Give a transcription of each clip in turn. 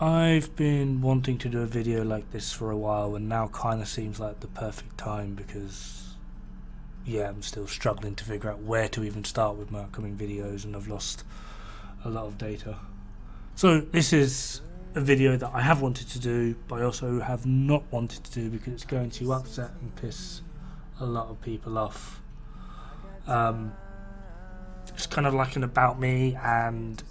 I've been wanting to do a video like this for a while, and now kind of seems like the perfect time because, yeah, I'm still struggling to figure out where to even start with my upcoming videos, and I've lost a lot of data. So this is a video that I have wanted to do, but I also have not wanted to do because it's going to upset and piss a lot of people off. It's kind of like an about me and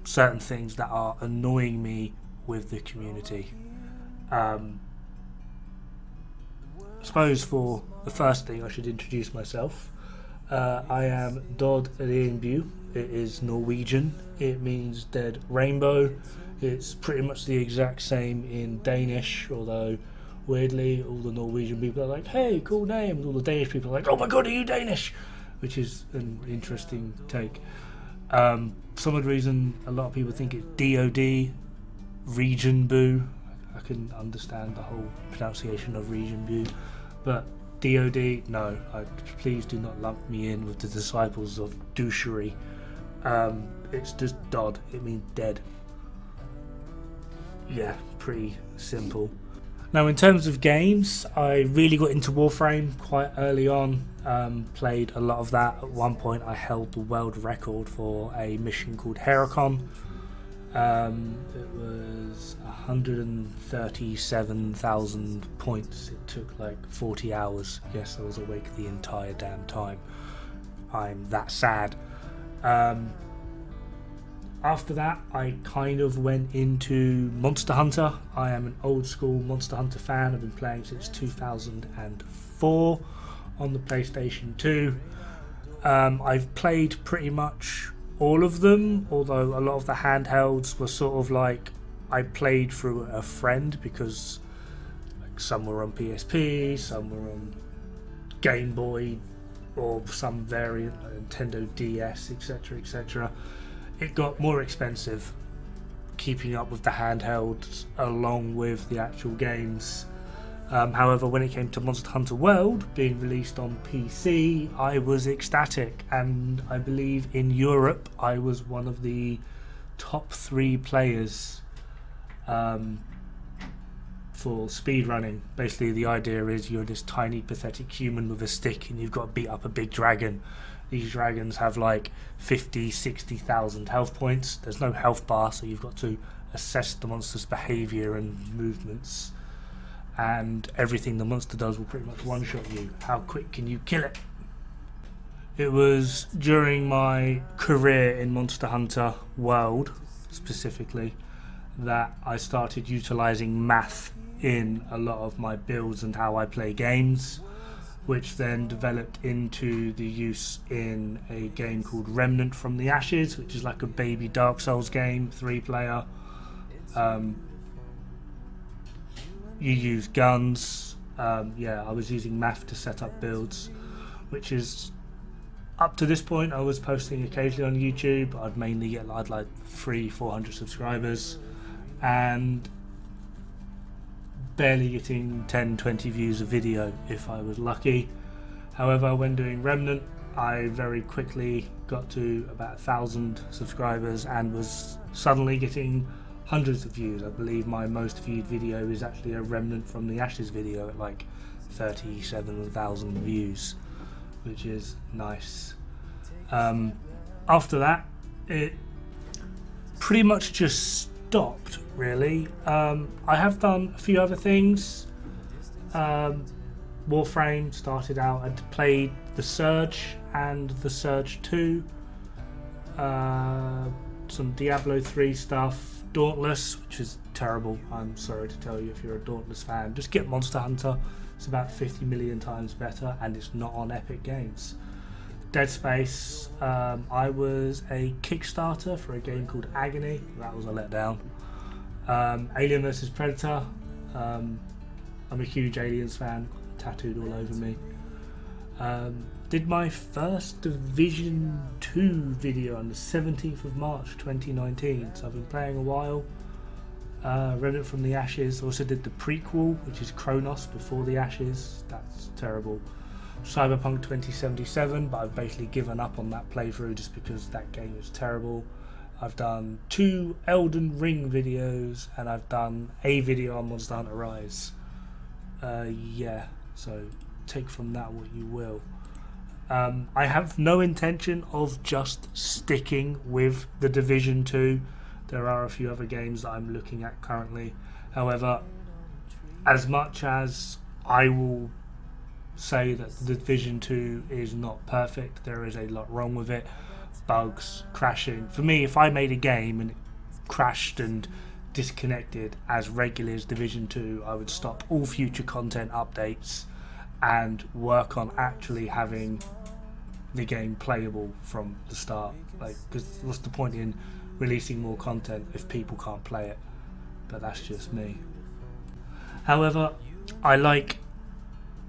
certain things that are annoying me with the community. I suppose for the first thing I should introduce myself. I am Dod-Regnbue. It is Norwegian. It means dead rainbow. It's pretty much the exact same in Danish, although weirdly all the Norwegian people are like, hey, cool name, and all the Danish people are like, oh my god, are you Danish? Which is an interesting take. Some odd reason a lot of people think it's Dod-Regnbue. I can understand the whole pronunciation of Regnbue, but Dod, no, please do not lump me in with the disciples of douchery. It's just Dod, it means dead. Yeah, pretty simple. Now in terms of games, I really got into Warframe quite early on. Played a lot of that. At one point I held the world record for a mission called Heracon. It was 137,000 points. It took like 40 hours. Yes, I was awake the entire damn time. I'm that sad. After that, I kind of went into Monster Hunter. I am an old school Monster Hunter fan. I've been playing since 2004 on the PlayStation 2. I've played pretty much all of them, although a lot of the handhelds were sort of like I played through a friend because like some were on PSP, some were on Game Boy, or some variant like Nintendo DS, etc, etc. It got more expensive keeping up with the handhelds along with the actual games. However, when it came to Monster Hunter World being released on PC, I was ecstatic, and I believe in Europe I was one of the top 3 players for speedrunning. Basically the idea is you're this tiny pathetic human with a stick and you've got to beat up a big dragon. These dragons have like 50, 60,000 health points. There's no health bar, so you've got to assess the monster's behaviour and movements. And everything the monster does will pretty much one-shot you. How quick can you kill it? It was during my career in Monster Hunter World, specifically, that I started utilising math in a lot of my builds and how I play games, which then developed into the use in a game called Remnant from the Ashes, which is like a baby Dark Souls game, 3-player. You use guns. Yeah, I was using math to set up builds, which is, up to this point, I was posting occasionally on YouTube. I'd mainly get like 300-400 subscribers and barely getting 10-20 views a video if I was lucky. However, when doing Remnant, I very quickly got to about 1,000 subscribers and was suddenly getting hundreds of views. I believe my most viewed video is actually a Remnant from the Ashes video at like 37,000 views, which is nice. After that, it pretty much just stopped, really. I have done a few other things. Warframe started out, I'd played The Surge and The Surge 2, some Diablo 3 stuff, Dauntless, which is terrible. I'm sorry to tell you if you're a Dauntless fan. Just get Monster Hunter. It's about 50 million times better, and it's not on Epic Games. Dead Space. I was a Kickstarter for a game called Agony. That was a letdown. Alien vs Predator. I'm a huge Aliens fan. Tattooed all over me. Did my first Division 2 video on the 17th of March 2019, so I've been playing a while. Remnant from the Ashes. Also did the prequel, which is Kronos Before the Ashes. That's terrible. Cyberpunk 2077, but I've basically given up on that playthrough just because that game is terrible. I've done 2 Elden Ring videos, and I've done a video on Monster Hunter Rise. Yeah, so take from that what you will. I have no intention of just sticking with the Division 2. There are a few other games that I'm looking at currently. However, as much as I will say that the Division 2 is not perfect, there is a lot wrong with it. Bugs, crashing. For me, if I made a game and it crashed and disconnected as regularly as Division 2, I would stop all future content updates and work on actually having the game playable from the start. Like, because what's the point in releasing more content if people can't play it? But that's just me. However, I like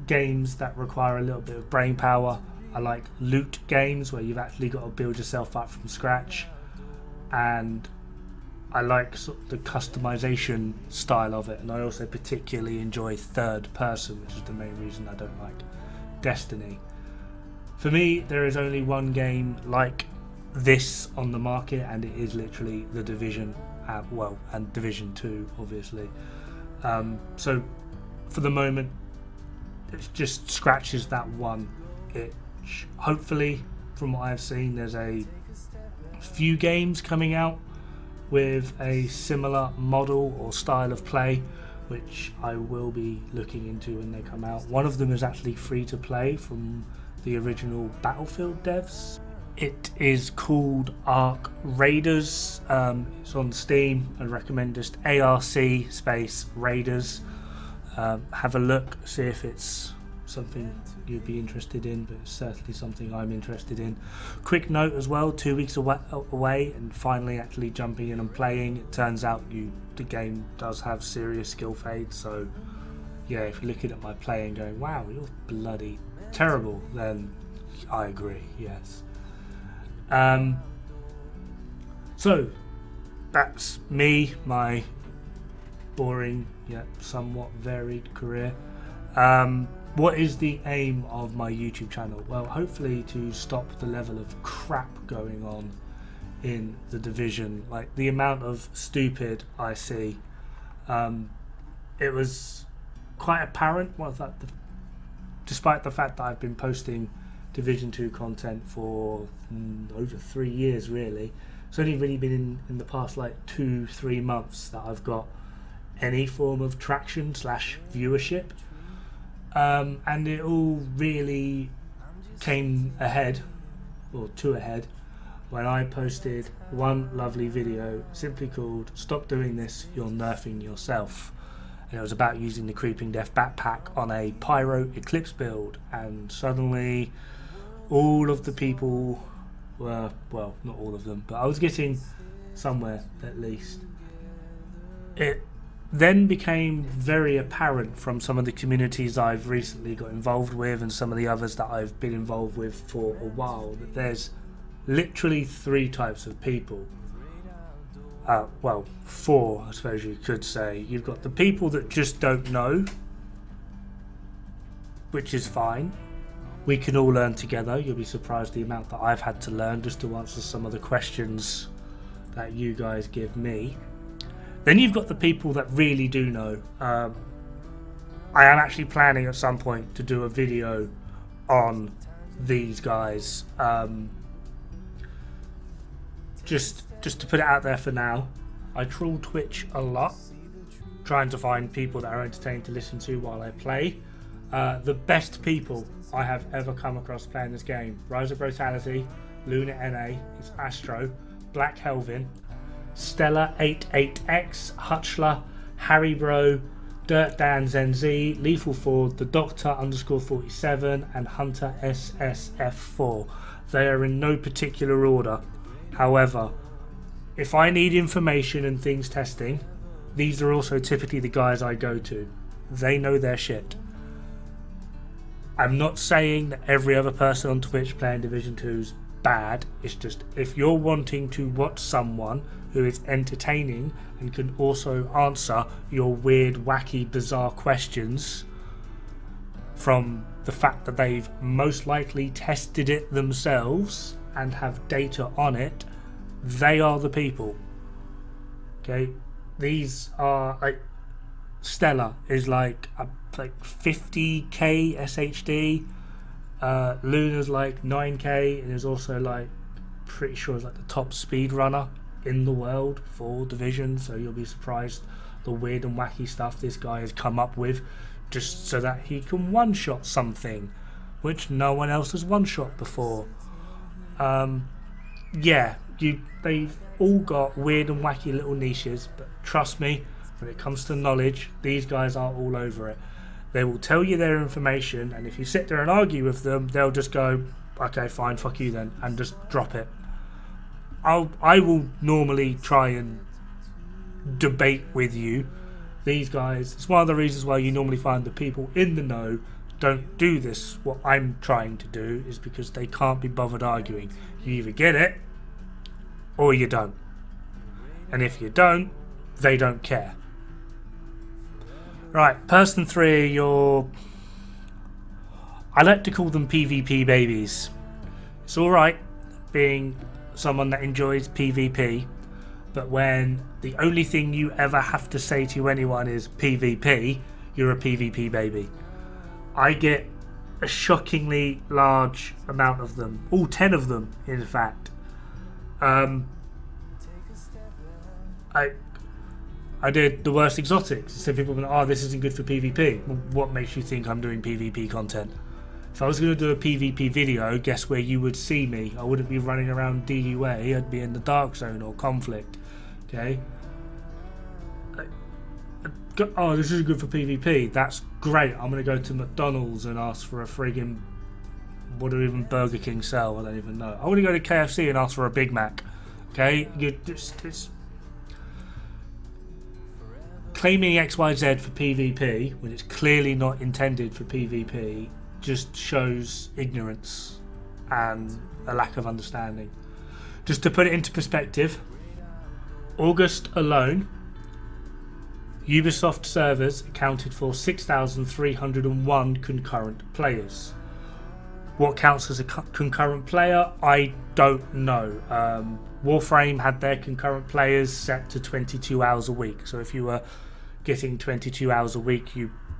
games that require a little bit of brain power. I like loot games where you've actually got to build yourself up from scratch, and I like sort of the customization style of it, and I also particularly enjoy third person, which is the main reason I don't like Destiny. For me, there is only one game like this on the market, and it is literally the Division, and Division 2 obviously. So for the moment, it just scratches that one itch. Hopefully, from what I've seen, there's a few games coming out with a similar model or style of play, which I will be looking into when they come out. One of them is actually free to play from the original Battlefield devs. It is called Ark Raiders. It's on Steam. I recommend just ARC space Raiders. Have a look, see if it's something you'd be interested in, but it's certainly something I'm interested in. Quick note as well, 2 weeks away and finally actually jumping in and playing. It turns out the game does have serious skill fade, so yeah, if you're looking at my play and going, wow, you're bloody terrible, then I agree, yes. So that's me, my boring yet somewhat varied career. What is the aim of my YouTube channel? Well, hopefully to stop the level of crap going on in the Division. Like, the amount of stupid I see. It was quite apparent, despite the fact that I've been posting Division 2 content for over 3 years really. It's only really been in the past like 2-3 months that I've got any form of traction / viewership. And it all really came to a head when I posted one lovely video simply called "Stop Doing This, You're Nerfing Yourself." And it was about using the Creeping Death backpack on a Pyro Eclipse build, and suddenly all of the people were, well, not all of them, but I was getting somewhere at least. It then became very apparent from some of the communities I've recently got involved with and some of the others that I've been involved with for a while that there's literally 3 types of people. Well, 4 I suppose you could say. You've got the people that just don't know, which is fine. We can all learn together. You'll be surprised the amount that I've had to learn just to answer some of the questions that you guys give me. Then you've got the people that really do know. I am actually planning at some point to do a video on these guys. Just to put it out there for now. I troll Twitch a lot, trying to find people that are entertaining to listen to while I play. The best people I have ever come across playing this game: Rise of Brutality, Luna NA, it's Astro, Black Helvin, Stella 88X, Hutchler, Harry Bro, Dirt Dan ZenZ, Lethal Ford, the Doctor _47, and Hunter SSF4. They are in no particular order. However, if I need information and things testing, these are also typically the guys I go to. They know their shit. I'm not saying that every other person on Twitch playing Division 2 is bad. It's just, if you're wanting to watch someone who is entertaining and can also answer your weird, wacky, bizarre questions from the fact that they've most likely tested it themselves and have data on it, They are the people. Okay, these are like Stella is like 50k SHD. Luna's like 9k, and is also like pretty sure it's like the top speed runner in the world for Division. So you'll be surprised the weird and wacky stuff this guy has come up with, just so that he can one-shot something which no one else has one-shot before. They've all got weird and wacky little niches, but trust me, when it comes to knowledge, these guys are all over it. They will tell you their information, and if you sit there and argue with them, they'll just go, okay, fine, fuck you then, and just drop it. I will normally try and debate with you. These guys, it's one of the reasons why you normally find the people in the know don't do this. What I'm trying to do is because they can't be bothered arguing. You either get it or you don't. And if you don't, they don't care. Right, person 3, I like to call them PvP babies. It's alright being someone that enjoys PvP, but when the only thing you ever have to say to anyone is PvP, you're a PvP baby. I get a shockingly large amount of them, all 10 of them in fact. I did the worst exotics. So people were like, oh, this isn't good for PvP. Well, what makes you think I'm doing PvP content? If I was going to do a PvP video, guess where you would see me? I wouldn't be running around DUA, I'd be in the Dark Zone or Conflict. Okay? Oh, this is good for PvP. That's great. I'm going to go to McDonald's and ask for a friggin'... what do even Burger King sell? I don't even know. I want to go to KFC and ask for a Big Mac. Okay? It's claiming XYZ for PvP when it's clearly not intended for PvP just shows ignorance and a lack of understanding. Just to put it into perspective, August alone, Ubisoft servers accounted for 6,301 concurrent players. What counts as a concurrent player? I don't know. Warframe had their concurrent players set to 22 hours a week. So if you were getting 22 hours a week,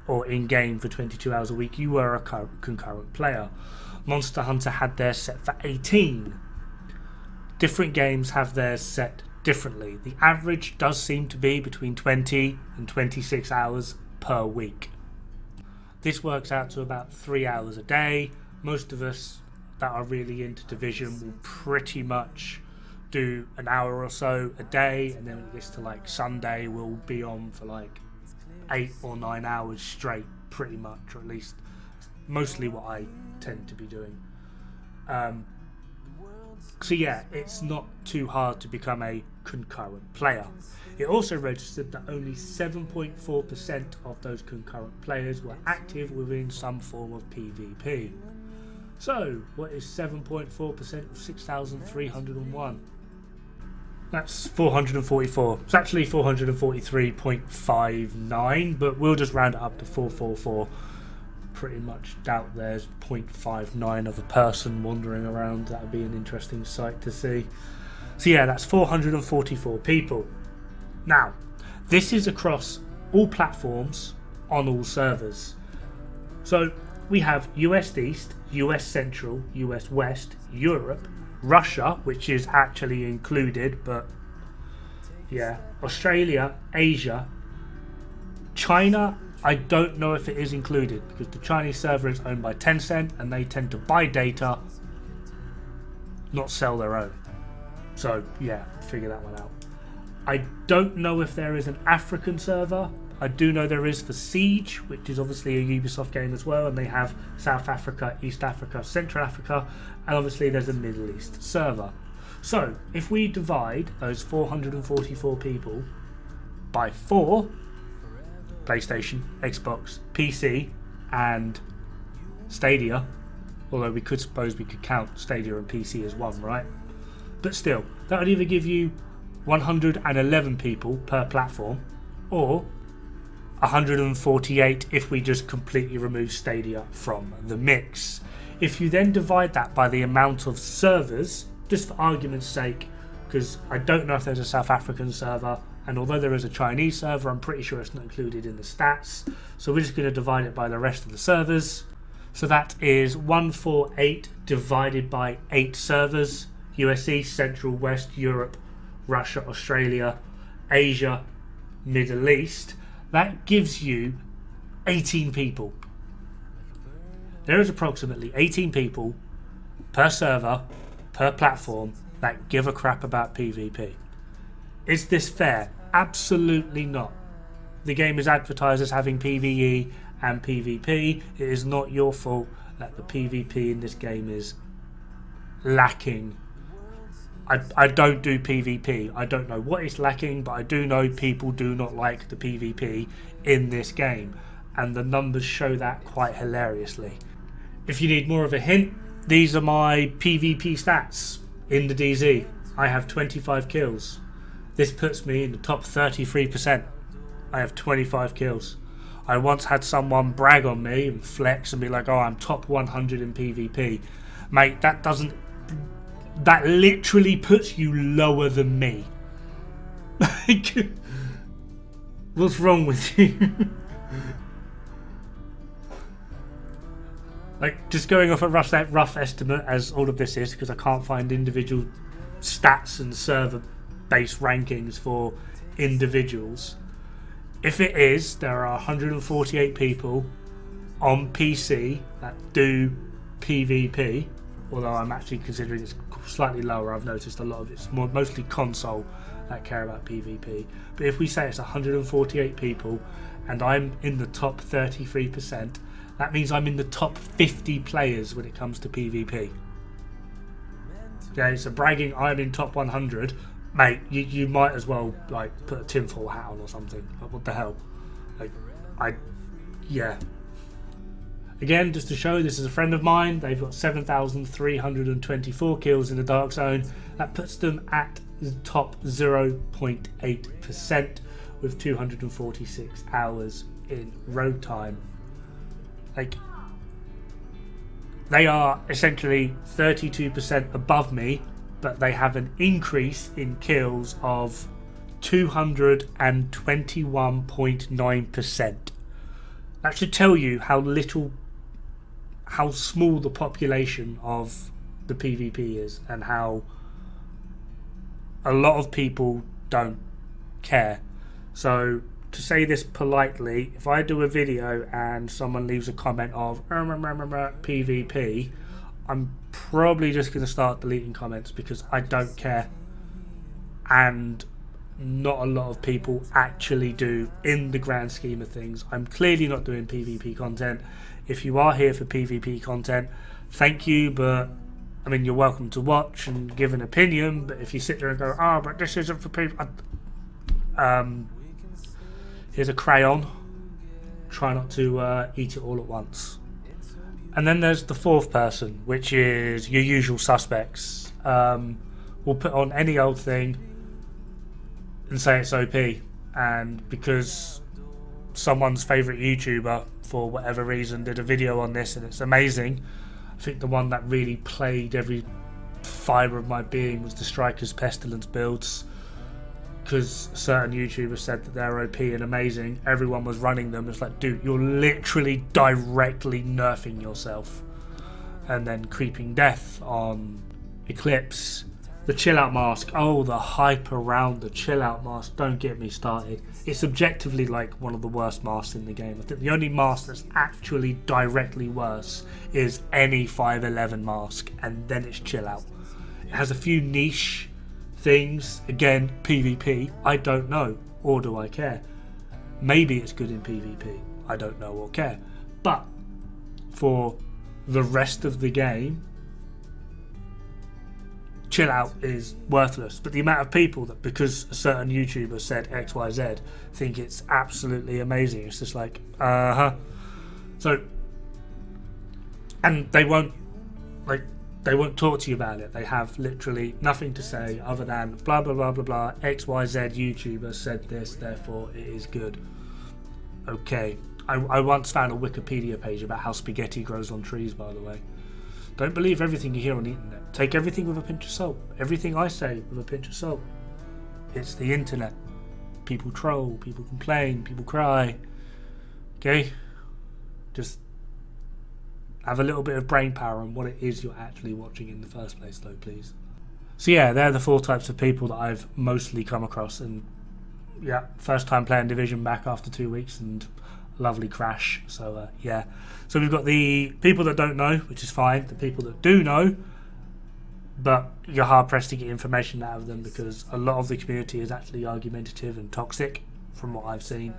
or in-game for 22 hours a week, you were a concurrent player. Monster Hunter had theirs set for 18. Different games have theirs set differently. The average does seem to be between 20 and 26 hours per week. This works out to about 3 hours a day. Most of us that are really into Division will pretty much do an hour or so a day, and then when it gets to like Sunday, we'll be on for like 8 or 9 hours straight, pretty much, or at least mostly what I tend to be doing. So yeah, it's not too hard to become a concurrent player. It also registered that only 7.4% of those concurrent players were active within some form of PvP. So, what is 7.4% of 6,301? That's 444. It's actually 443.59, but we'll just round it up to 444. Pretty much doubt there's 0.59 of a person wandering around. That would be an interesting sight to see. So yeah, that's 444 people. Now, this is across all platforms on all servers. So we have US East, US Central, US West, Europe, Russia, which is actually included, but yeah, Australia, Asia, China. I don't know if it is included because the Chinese server is owned by Tencent and they tend to buy data, not sell their own. So yeah, figure that one out. I don't know if there is an African server. I do know there is for Siege, which is obviously a Ubisoft game as well, and they have South Africa, East Africa, Central Africa, and obviously there's a Middle East server. So if we divide those 444 people by 4, PlayStation, Xbox, PC, and Stadia, although we could suppose we could count Stadia and PC as one, right? But still, that would either give you 111 people per platform, or 148 if we just completely remove Stadia from the mix. If you then divide that by the amount of servers, just for argument's sake, because I don't know if there's a South African server, and although there is a Chinese server, I'm pretty sure it's not included in the stats. So we're just going to divide it by the rest of the servers. So that is 148 divided by 8 servers: US East, Central, West, Europe, Russia, Australia, Asia, Middle East. That gives you 18 people. There is approximately 18 people per server, per platform, that give a crap about PvP. Is this fair? Absolutely not. The game is advertised as having PvE and PvP. It is not your fault that the PvP in this game is lacking. I don't do PvP. I don't know what it's lacking, but I do know people do not like the PvP in this game, and the numbers show that quite hilariously. If you need more of a hint, these are my PvP stats in the DZ. I have 25 kills. This puts me in the top 33%. I have 25 kills. I once had someone brag on me and flex and be like, oh, I'm top 100 in PvP. Mate, that literally puts you lower than me. What's wrong with you? Like, just going off a rough estimate, as all of this is, because I can't find individual stats and server-based rankings for individuals. If it is, there are 148 people on PC that do PvP, although I'm actually considering it's slightly lower. I've noticed a lot of it's mostly console that care about PvP. But if we say it's 148 people and I'm in the top 33%, that means I'm in the top 50 players when it comes to PvP. Okay, so bragging I'm in top 100, mate, you might as well like put a tinfoil hat on or something. Like, what the hell? Like, yeah. Again, just to show, this is a friend of mine. They've got 7,324 kills in the Dark Zone. That puts them at the top 0.8% with 246 hours in road time. Like, they are essentially 32% above me, but they have an increase in kills of 221.9%. That should tell you how small the population of the PvP is, and how a lot of people don't care. So, to say this politely, if I do a video and someone leaves a comment of PvP, I'm probably just going to start deleting comments because I don't care, and not a lot of people actually do in the grand scheme of things. I'm clearly not doing PvP content. If you are here for PvP content, thank you, but I mean, you're welcome to watch and give an opinion, but if you sit there and go, oh, but this isn't for people, here's a crayon. Try not to eat it all at once. And then there's the fourth person, which is your usual suspects. We'll put on any old thing and say it's OP, and because someone's favourite YouTuber, for whatever reason, did a video on this and it's amazing. I think the one that really played every fibre of my being was the Strikers Pestilence builds, because certain YouTubers said that they're OP and amazing. Everyone was running them. It's like, dude, you're literally directly nerfing yourself. And then Creeping Death on Eclipse. The Chill Out Mask. Oh, the hype around the Chill Out Mask. Don't get me started. It's objectively like one of the worst masks in the game. I think the only mask that's actually directly worse is any 511 mask, and then it's Chill Out. It has a few niche things. Again, PvP, I don't know, or do I care? Maybe it's good in PvP, I don't know or care. But for the rest of the game, Chill Out is worthless. But the amount of people that, because a certain YouTuber said XYZ, think it's absolutely amazing. It's just like, So, and they won't talk to you about it. They have literally nothing to say other than blah blah blah blah blah. XYZ YouTuber said this, therefore it is good. Okay. I once found a Wikipedia page about how spaghetti grows on trees, by the way. Don't believe everything you hear on the internet. Take everything with a pinch of salt. Everything I say with a pinch of salt. It's the internet. People troll, people complain, people cry. Okay? Just have a little bit of brain power on what it is you're actually watching in the first place, though, please. So yeah, they're the 4 types of people that I've mostly come across, and yeah, first time playing Division back after 2 weeks, and lovely crash. So yeah, so we've got the people that don't know, which is fine, the people that do know, but you're hard pressed to get information out of them because a lot of the community is actually argumentative and toxic from what I've seen.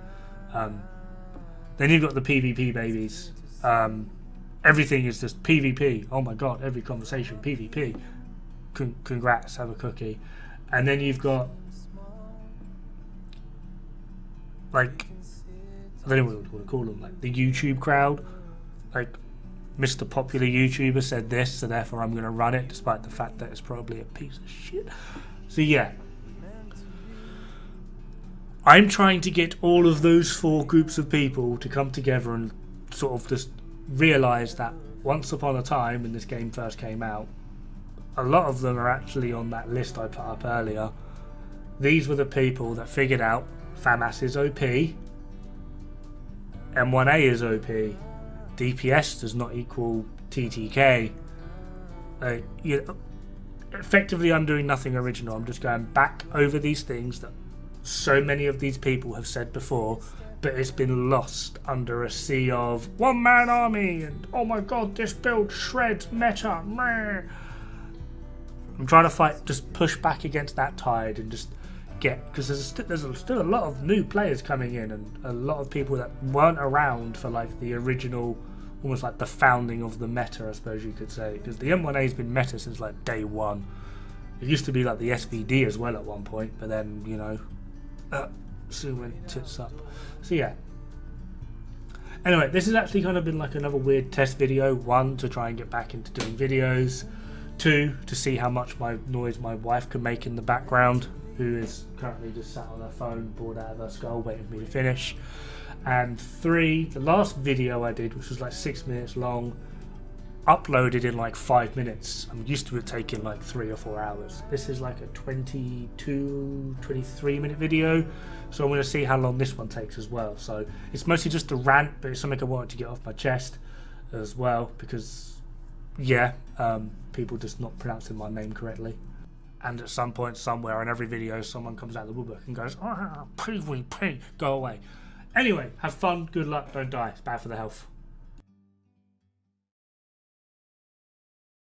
Then you've got the PvP babies. Everything is just PvP. Oh my god, every conversation PvP. Congrats, have a cookie. And then you've got, like, I don't know what you want to call them, like the YouTube crowd. Like, Mr. Popular YouTuber said this, so therefore I'm going to run it, despite the fact that it's probably a piece of shit. So yeah, I'm trying to get all of those 4 groups of people to come together and sort of just realise that once upon a time, when this game first came out, a lot of them are actually on that list I put up earlier. These were the people that figured out FAMAS is OP, M1A is OP, DPS does not equal TTK. Effectively, I'm doing nothing original. I'm just going back over these things that so many of these people have said before, but it's been lost under a sea of one-man army and oh my god, this build shreds meta. Meh. I'm trying to just push back against that tide and just because there's still a lot of new players coming in and a lot of people that weren't around for like the original, almost like the founding of the meta, I suppose you could say, because the M1A has been meta since like day one. It used to be like the SVD as well at one point, but then, you know, soon went tits up. So yeah. Anyway, this has actually kind of been like another weird test video. 1, to try and get back into doing videos. 2, to see how much noise my wife can make in the background, who is currently just sat on her phone, bored out of her skull, waiting for me to finish. And 3, the last video I did, which was like 6 minutes long, uploaded in like 5 minutes. I'm used to it taking like 3 or 4 hours. This is like a 22, 23 minute video, so I'm going to see how long this one takes as well. So it's mostly just a rant, but it's something I wanted to get off my chest as well, because yeah, people just not pronouncing my name correctly. And at some point, somewhere in every video, someone comes out of the woodwork and goes, PvP, go away. Anyway, have fun, good luck, don't die. It's bad for the health.